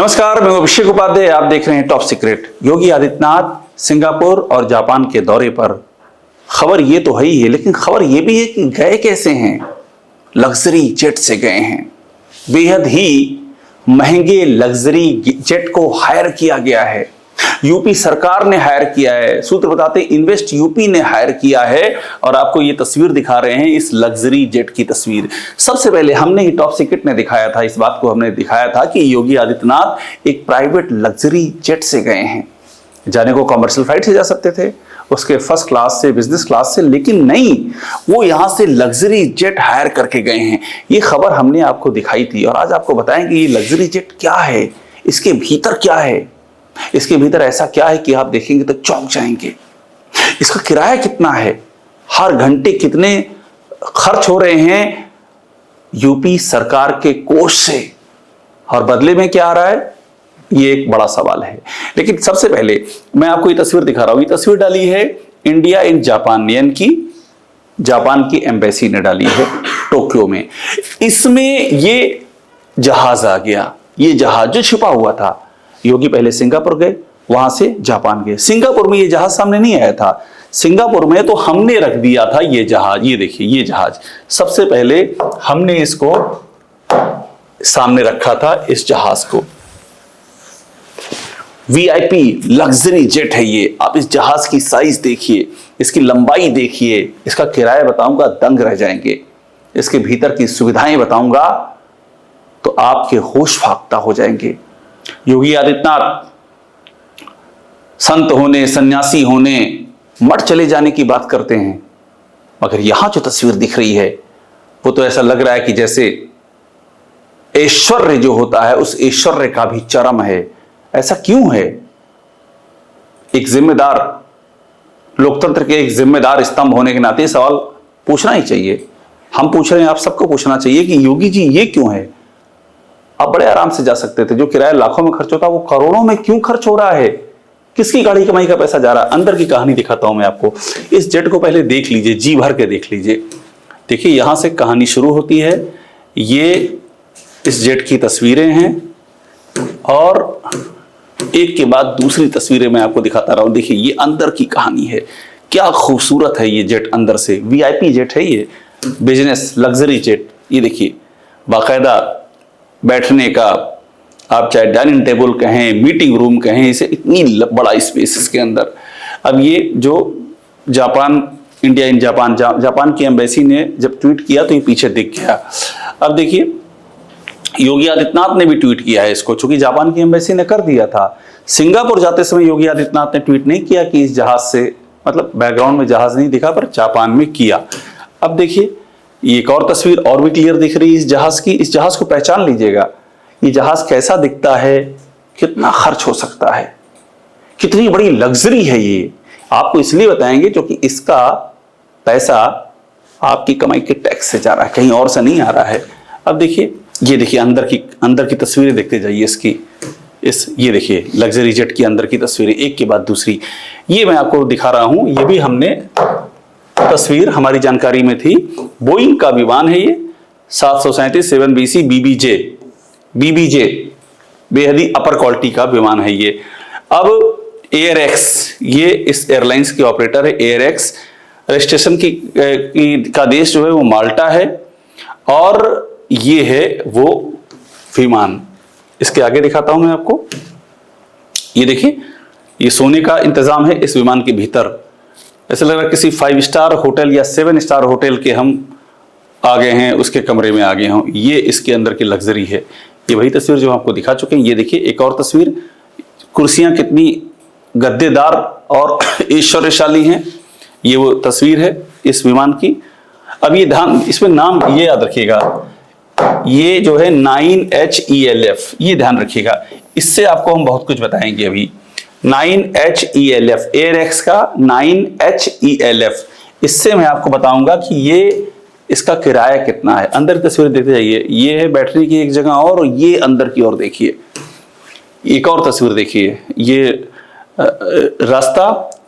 नमस्कार, मैं अभिषेक उपाध्याय। आप देख रहे हैं top secret. Yogi Adityanath Singapore और जापान के दौरे पर। खबर ये तो है ही है, लेकिन खबर ये भी है कि गए कैसे हैं। लग्जरी जेट से गए हैं। बेहद ही महंगे लग्जरी जेट को हायर किया गया है। यूपी सरकार ने हायर किया है। सूत्र बताते इन्वेस्ट यूपी ने हायर किया है। और आपको ये तस्वीर दिखा रहे हैं, इस लग्जरी जेट की तस्वीर। सबसे पहले हमने ही टॉप सीक्रेट ने दिखाया था, इस बात को हमने दिखाया था कि योगी आदित्यनाथ एक प्राइवेट लग्जरी जेट से गए हैं। जाने को कमर्शियल फ्लाइट से जा सकते थे, उसके फर्स्ट क्लास से, बिजनेस क्लास से, लेकिन नहीं, वो यहां से लग्जरी जेट हायर करके गए हैं। ये खबर हमने आपको दिखाई थी और आज आपको बताएंगे ये लग्जरी जेट क्या है, इसके भीतर क्या है। इसके भीतर ऐसा क्या है कि आप देखेंगे तो चौंक जाएंगे। इसका किराया कितना है, हर घंटे कितने खर्च हो रहे हैं यूपी सरकार के कोष से, और बदले में क्या आ रहा है, ये एक बड़ा सवाल है। लेकिन सबसे पहले मैं आपको ये तस्वीर दिखा रहा हूं। ये तस्वीर डाली है इंडिया इन जापान, यानी कि जापान की एम्बेसी ने डाली है टोक्यो में। इसमें ये जहाज आ गया। ये जहाज जो छिपा हुआ था, योगी पहले सिंगापुर गए, वहां से जापान गए। सिंगापुर में ये जहाज सामने नहीं आया था। सिंगापुर में तो हमने रख दिया था ये जहाज। ये देखिए, ये जहाज सबसे पहले हमने इसको सामने रखा था, इस जहाज को। वीआईपी लग्जरी जेट है ये। आप इस जहाज की साइज देखिए, इसकी लंबाई देखिए, इसका किराया बताऊंगा, दंग रह जाएंगे। इसके भीतर की सुविधाएं बताऊंगा तो आपके होश फाख्ता हो जाएंगे। योगी आदित्यनाथ संत होने, सन्यासी होने, मठ चले जाने की बात करते हैं, मगर यहां जो तस्वीर दिख रही है वो तो ऐसा लग रहा है कि जैसे ऐश्वर्य जो होता है, उस ऐश्वर्य का भी चरम है। ऐसा क्यों है? एक जिम्मेदार, लोकतंत्र के एक जिम्मेदार स्तंभ होने के नाते सवाल पूछना ही चाहिए। हम पूछ रहे हैं, आप सबको पूछना चाहिए कि योगी जी ये क्यों है। आप बड़े आराम से जा सकते थे। जो किराया लाखों में खर्च होता वो करोड़ों में क्यों खर्च हो रहा है? किसकी गाड़ी कमाई का पैसा जा रहा है? अंदर की कहानी दिखाता हूं मैं आपको। इस जेट को पहले देख लीजिए, जी भर के देख लीजिए। देखिए, यहां से कहानी शुरू होती है। ये इस जेट की तस्वीरें हैं और एक के बाद दूसरी तस्वीरें मैं आपको दिखाता रहा हूं। देखिए, ये अंदर की कहानी है। क्या खूबसूरत है ये जेट अंदर से। वीआईपी जेट है ये, बिजनेस लग्जरी जेट। ये देखिए, बाकायदा बैठने का, आप चाहे डाइनिंग टेबल कहें, मीटिंग रूम कहें, इसे इतनी बड़ा स्पेस इसके अंदर। अब ये जो Japan, India in Japan, Japan की एम्बेसी ने जब ट्वीट किया तो ये पीछे दिख गया। अब देखिए, योगी आदित्यनाथ ने भी ट्वीट किया है इसको, चूंकि जापान की एम्बेसी ने कर दिया था। सिंगापुर जाते समय योगी आदित्यनाथ ने ट्वीट नहीं किया कि इस जहाज से, मतलब बैकग्राउंड में जहाज नहीं दिखा, पर जापान में किया। अब देखिए, ये एक और तस्वीर और भी क्लियर दिख रही है इस जहाज की। इस जहाज को पहचान लीजिएगा। ये जहाज कैसा दिखता है, कितना खर्च हो सकता है, कितनी बड़ी लग्जरी है ये। आपको इसलिए बताएंगे क्योंकि इसका पैसा आपकी कमाई के टैक्स से जा रहा है, कहीं और से नहीं आ रहा है। अब देखिए, ये देखिए अंदर की तस्वीरें देखते जाइए इसकी। ये देखिए लग्जरी जेट की अंदर की तस्वीरें, एक के बाद दूसरी। ये मैं आपको दिखा रहा हूं, ये भी हमने तस्वीर हमारी जानकारी में थी। बोइंग का विमान है ये, 737 7BC बीबीजे, बेहद ही अपर क्वालिटी का विमान है ये। अब एयर एक्स, ये इस एयरलाइंस के ऑपरेटर है। एयर एक्स रजिस्ट्रेशन का देश जो है वो माल्टा है, और ये है वो विमान। इसके आगे दिखाता हूं मैं आपको। ये देखिए, ये सोने का इंतजाम है इस विमान के भीतर। ऐसा लग रहा है किसी 5 स्टार होटल या 7 स्टार होटल के हम आ गए हैं, उसके कमरे में आ गए हों। ये इसके अंदर की लग्जरी है। ये वही तस्वीर जो आपको दिखा चुके हैं। ये देखिए एक और तस्वीर, कुर्सियां कितनी गद्देदार और ऐश्वर्यशाली हैं। ये वो तस्वीर है इस विमान की। अब ये ध्यान, इसमें नाम ये याद रखिएगा, ये जो है 9HELF, ये ध्यान रखिएगा। इससे आपको हम बहुत कुछ बताएंगे अभी। 9HELF, एयर एक्स का 9HELF, इससे मैं आपको बताऊंगा कि ये इसका किराया कितना है। अंदर की तस्वीर देखते जाइए। ये है बैटरी की एक जगह और ये अंदर की ओर देखिए। एक और तस्वीर देखिए, ये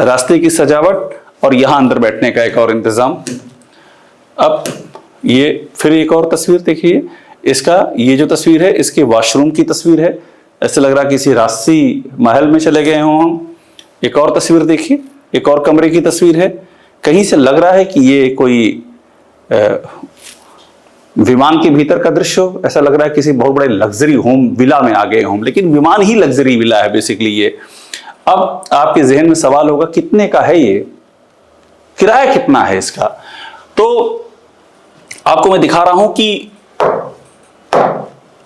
रास्ते की सजावट और यहां अंदर बैठने का एक और इंतजाम। अब ये फिर एक और तस्वीर देखिए, इसका ये जो तस्वीर है इसके वॉशरूम की तस्वीर है। ऐसे लग रहा है किसी राजसी महल में चले गए हों हम। एक और तस्वीर देखिए, एक और कमरे की तस्वीर है। कहीं से लग रहा है कि ये कोई विमान के भीतर का दृश्य हो। ऐसा लग रहा है किसी बहुत बड़े लग्जरी होम विला में आ गए हों, लेकिन विमान ही लग्जरी विला है बेसिकली ये। अब आपके जहन में सवाल होगा कितने का है ये, किराया कितना है इसका। तो आपको मैं दिखा रहा हूं कि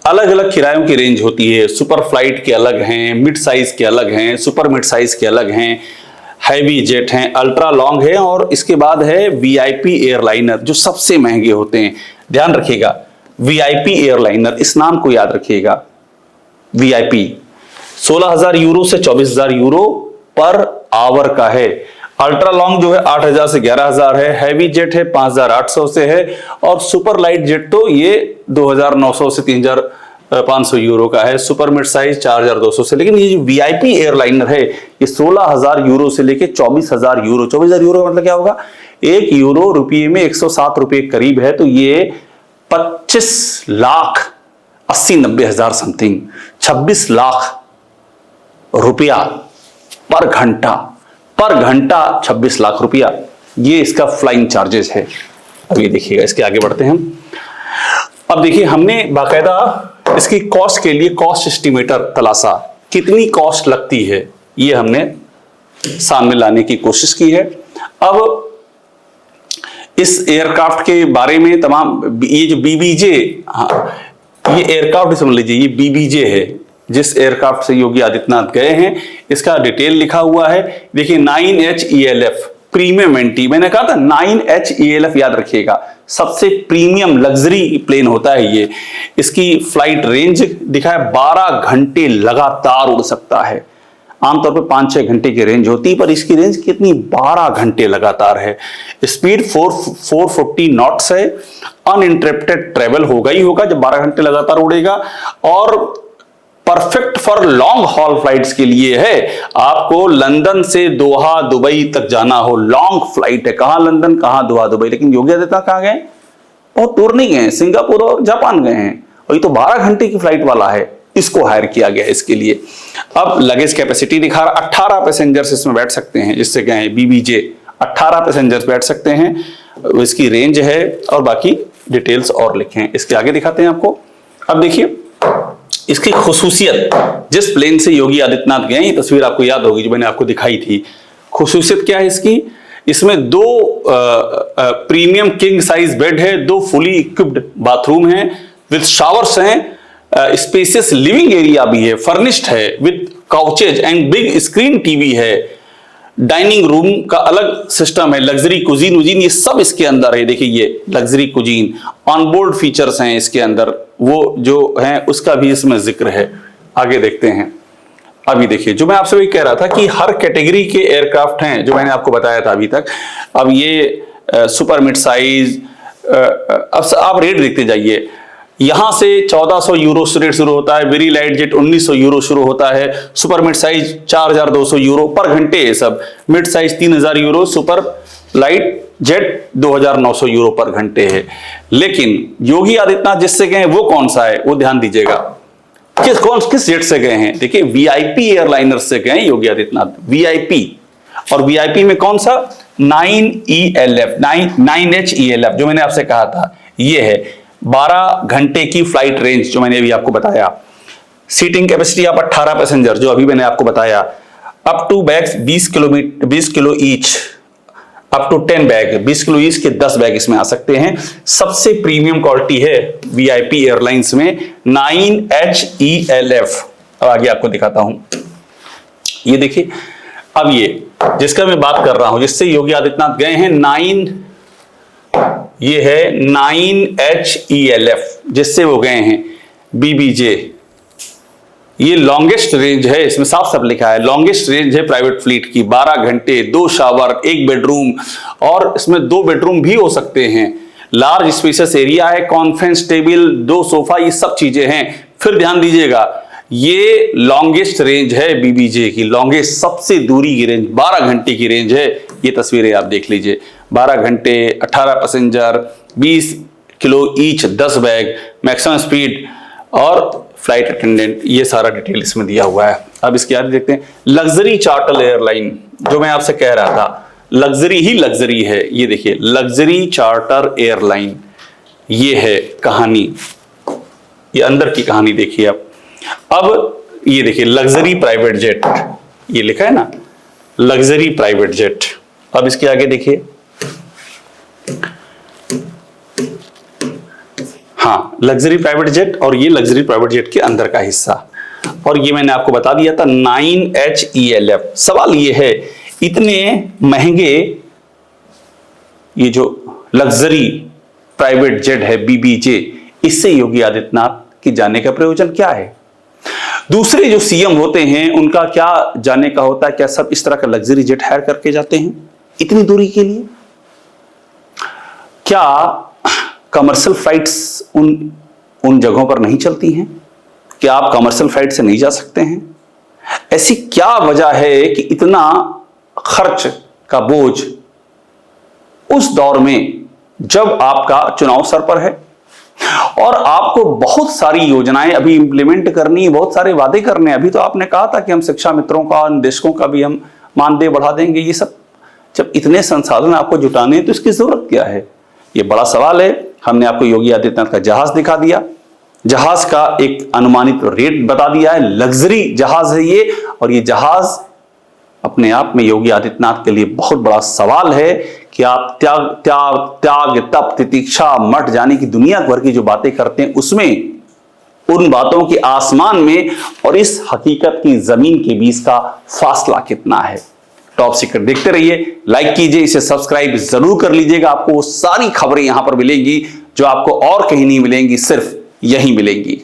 अलग अलग किरायों की रेंज होती है। सुपर फ्लाइट के अलग हैं, मिड साइज के अलग हैं, सुपर मिड साइज के अलग हैं, हैवी जेट हैं, अल्ट्रा लॉन्ग है, और इसके बाद है वीआईपी एयरलाइनर जो सबसे महंगे होते हैं। ध्यान रखिएगा, वीआईपी एयरलाइनर, इस नाम को याद रखिएगा। वीआईपी 16,000 यूरो से 24,000 यूरो पर आवर का है। अल्ट्रा लॉन्ग जो है 8,000 से 11,000 है, हैवी जेट है 5,800 से है, और सुपर लाइट जेट तो ये 2,900 से 3,500 यूरो का है। सुपर मिड साइज 4,200 से। लेकिन ये जो वीआईपी एयरलाइनर है ये 16,000 यूरो से लेके 24,000 यूरो। 24,000 यूरो का मतलब क्या होगा, 1 यूरो रुपये में 107 रुपये करीब है। तो ये 25,80,90,000 समथिंग, 26 लाख रुपया पर घंटा। 26 लाख रुपया ये इसका फ्लाइंग चार्जेस है। अब ये देखिएगा, इसके आगे बढ़ते हैं हम। अब देखिए, हमने बाकायदा इसकी कॉस्ट के लिए कॉस्ट एस्टिमेटर तलाशा, कितनी कॉस्ट लगती है ये हमने सामने लाने की कोशिश की है। अब इस एयरक्राफ्ट के बारे में तमाम, ये जो बीबीजे, ये एयरक्राफ्ट समझ लीजिए, ये बीबीजे है जिस एयरक्राफ्ट से योगी आदित्यनाथ गए हैं। इसका डिटेल लिखा हुआ है, देखिए 9HELF प्रीमियम एंटी। मैंने कहा था 9HELF याद रखिएगा, सबसे प्रीमियम लग्जरी प्लेन होता है ये। इसकी फ्लाइट रेंज दिखा है, 12 घंटे लगातार उड़ सकता है। आमतौर पे 5-6 घंटे की रेंज होती है, पर इसकी रेंज कितनी, 12 घंटे लगातार है। स्पीड 440 नॉट्स है। अनइंटरप्टेड ट्रेवल होगा ही होगा जब 12 घंटे लगातार उड़ेगा, और perfect for long haul flights के लिए है। आपको लंदन से दोहा दुबई तक जाना हो, लॉन्ग फ्लाइट है, कहां लंदन कहां दोहा दुबई। लेकिन योगी आदित्यनाथ कहां गए, बहुत दूर नहीं गए, सिंगापुर और जापान गए हैं, और ये तो 12 घंटे की फ्लाइट वाला है, इसको हायर किया गया इसके लिए। अब लगेज कैपेसिटी दिखा रहा, 18 पैसेंजर्स इसमें बैठ सकते हैं, जिससे गए हैं बीबीजे, 18 पैसेंजर्स बैठ सकते हैं। इसकी रेंज है, और बाकी डिटेल्स और लिखे हैं, इसके आगे दिखाते हैं आपको। अब देखिए इसकी खुसूसियत, जिस प्लेन से योगी आदित्यनाथ गए, ये तस्वीर आपको याद होगी जो मैंने आपको दिखाई थी। खुसूसियत क्या है इसकी, इसमें 2 प्रीमियम किंग साइज बेड है, 2 फुली इक्विप्ड बाथरूम हैं विद शावर्स हैं, स्पेसियस लिविंग एरिया भी है, फर्निश्ड है with couches and big screen TV है, डाइनिंग रूम का अलग सिस्टम है, लग्जरी कुजीन वजीन ये सब इसके अंदर है। देखिए ये लग्जरी कुजीन, ऑनबोर्ड फीचर्स हैं इसके अंदर, वो जो हैं उसका भी इसमें जिक्र है। आगे देखते हैं। अभी देखिए, जो मैं आपसे वही कह रहा था कि हर कैटेगरी के एयरक्राफ्ट हैं जो मैंने आपको बताया था अभी तक। अब ये सुपर मिड साइज, अब आप रेट देखते जाइए, यहां से 1400 यूरो से रेट शुरू होता है, वेरी लाइट जेट 1900 यूरो शुरू होता है, सुपर मिड साइज 4200 यूरो पर घंटे है सब, mid size 3000 euro, super light jet 2900 euro पर घंटे है। लेकिन योगी आदित्यनाथ जिससे गए वो कौन सा है, वो ध्यान दीजिएगा, किस जेट से गए हैं। देखिए वीआईपी एयरलाइनर से गए योगी आदित्यनाथ, वीआईपी, और वीआईपी में कौन सा, 9HELF जो मैंने आपसे कहा था, ये है 12 घंटे की फ्लाइट रेंज जो मैंने अभी आपको बताया। सीटिंग कैपेसिटी आप 18 पैसेंजर जो अभी मैंने आपको बताया। Up to bags 20 kilo each, up to 10 bag, 20 kilo each के 10 बैग इसमें आ सकते हैं। सबसे प्रीमियम क्वालिटी है वीआईपी एयरलाइंस में 9HELF। अब आगे आपको दिखाता हूं, ये देखिए, अब ये जिसका मैं बात कर रहा हूं, जिससे योगी आदित्यनाथ गए हैं, ये है 9HELF जिससे वो गए हैं, बीबीजे। ये लॉन्गेस्ट रेंज है, इसमें साफ साफ लिखा है लॉन्गेस्ट रेंज है प्राइवेट फ्लीट की, 12 घंटे, 2 शावर, 1 बेडरूम, और इसमें 2 बेडरूम भी हो सकते हैं। लार्ज स्पेशियस एरिया है, कॉन्फ्रेंस टेबल, 2 सोफा, ये सब चीजें हैं। फिर ध्यान दीजिएगा, ये लॉन्गेस्ट रेंज है बीबीजे की, लॉन्गेस्ट सबसे दूरी की रेंज, 12 घंटे की रेंज है। ये तस्वीरें आप देख लीजिए, 12 घंटे, 18 passenger, 20 kilo each, 10 bag, maximum speed, और फ्लाइट अटेंडेंट, ये सारा डिटेल इसमें दिया हुआ है। अब इसके आगे देखते हैं लग्जरी चार्टर एयरलाइन, जो मैं आपसे कह रहा था लग्जरी ही लग्जरी है। ये देखिए लग्जरी चार्टर एयरलाइन, ये है कहानी, ये अंदर की कहानी देखिए आप। अब ये देखिए लग्जरी प्राइवेट जेट, ये लिखा है ना लग्जरी प्राइवेट जेट। अब इसके आगे देखिए, हाँ लग्जरी प्राइवेट जेट, और ये लग्जरी प्राइवेट जेट के अंदर का हिस्सा। और ये मैंने आपको बता दिया था 9HELF। सवाल ये है इतने महंगे ये जो लग्जरी प्राइवेट जेट है BBJ, इससे योगी आदित्यनाथ की जाने का प्रयोजन क्या है? दूसरे जो सीएम होते हैं उनका क्या जाने का होता है? क्या सब इस तरह का लग्जरी जेट हायर करके जाते हैं इतनी दूरी के लिए? क्या कमर्शियल फ्लाइट्स उन जगहों पर नहीं चलती हैं? क्या आप कमर्शियल फ्लाइट से नहीं जा सकते हैं? ऐसी क्या वजह है कि इतना खर्च का बोझ उस दौर में जब आपका चुनाव सर पर है और आपको बहुत सारी योजनाएं अभी इंप्लीमेंट करनी, बहुत सारे वादे करने। अभी तो आपने कहा था कि हम शिक्षा मित्रों का, निदेशकों का भी हम मानदेय बढ़ा देंगे। ये सब जब इतने संसाधन आपको जुटाने हैं तो इसकी जरूरत क्या है? ये बड़ा सवाल है। हमने आपको योगी आदित्यनाथ का जहाज दिखा दिया, जहाज का एक अनुमानित रेट बता दिया है, लग्जरी जहाज है ये। और ये जहाज अपने आप में योगी आदित्यनाथ के लिए बहुत बड़ा सवाल है कि आप त्याग तप तितिक्षा मठ जाने की दुनिया भर की जो बातें करते हैं उसमें, उन बातों के आसमान में और इस हकीकत की जमीन के बीच का फासला कितना है। टॉप सीक्रेट देखते रहिए, लाइक कीजिए, इसे सब्सक्राइब जरूर कर लीजिएगा। आपको वो सारी खबरें यहां पर मिलेंगी जो आपको और कहीं नहीं मिलेंगी, सिर्फ यहीं मिलेंगी।